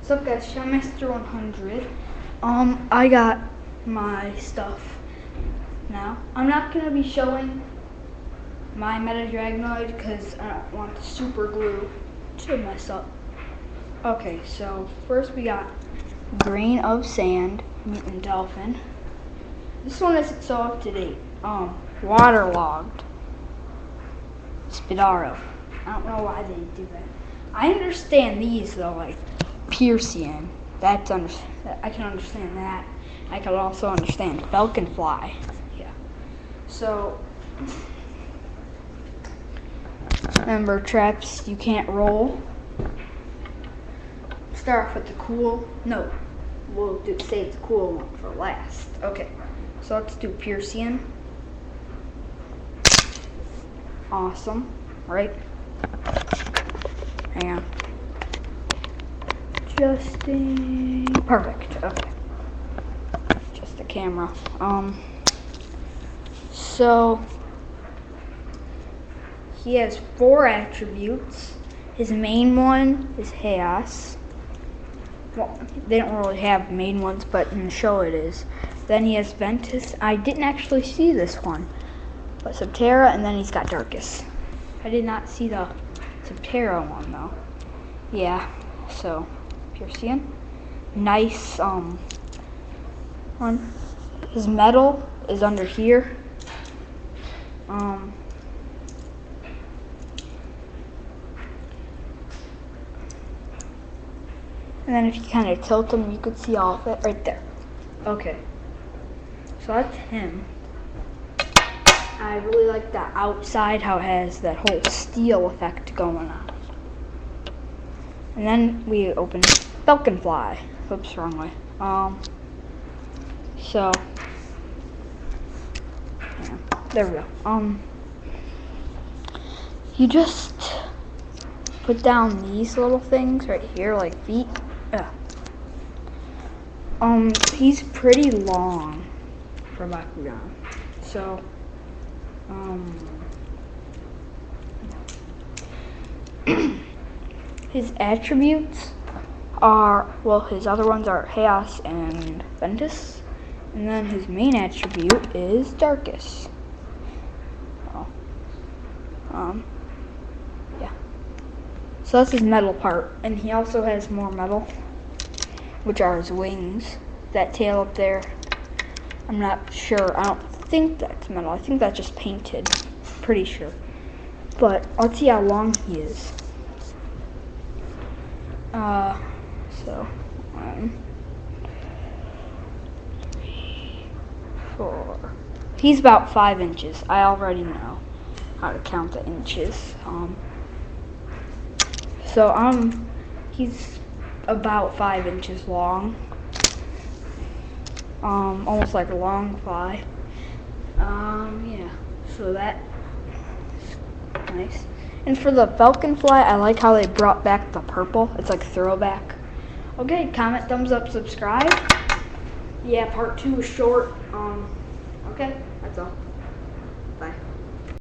What's up, guys? Master 100. I got my stuff now. I'm not gonna be showing my Metadragonoid because I don't want the super glue to mess up. Okay, so first we got Grain of Sand, Mutant Dolphin. This one isn't so up to date. Waterlogged Spidaro. I don't know why they do that. I understand these though, like piercian. I can understand that. I can also understand falcon fly. Yeah. So remember, traps you can't roll. Start off with the cool. No, we'll save the cool one for last. Okay. So let's do piercian. Awesome, right? Hang on. Perfect. Okay. Just the camera. So he has 4 attributes. His main one is chaos. Well, they don't really have main ones, but in the show it is. Then he has Ventus. I didn't actually see this one, but Subterra, and then he's got Darkus. I did not see the Subterra one though. Yeah, so piercian. Nice one. His metal is under here. And then if you kind of tilt him, you could see all of it right there. Okay. So that's him. I really like the outside, how it has that whole steel effect going on. And then we open falcon fly. Oops, wrong way. So yeah, there we go. You just put down these little things right here, like feet. He's pretty long for bakugan. So his attributes are, well, his other ones are chaos and Ventus, and then his main attribute is Darkus. Yeah. So that's his metal part, and he also has more metal, which are his wings. That tail up there, I'm not sure. I don't think that's metal. I think that's just painted. Pretty sure. But let's see how long he is. So 1, 3, 4. He's about 5 inches. I already know how to count the inches. He's about 5 inches long. Almost like a long fly. Yeah. So that's nice. And for the falcon fly, I like how they brought back the purple. It's like a throwback. Okay, comment, thumbs up, subscribe. Yeah, part 2 is short. Okay, that's all.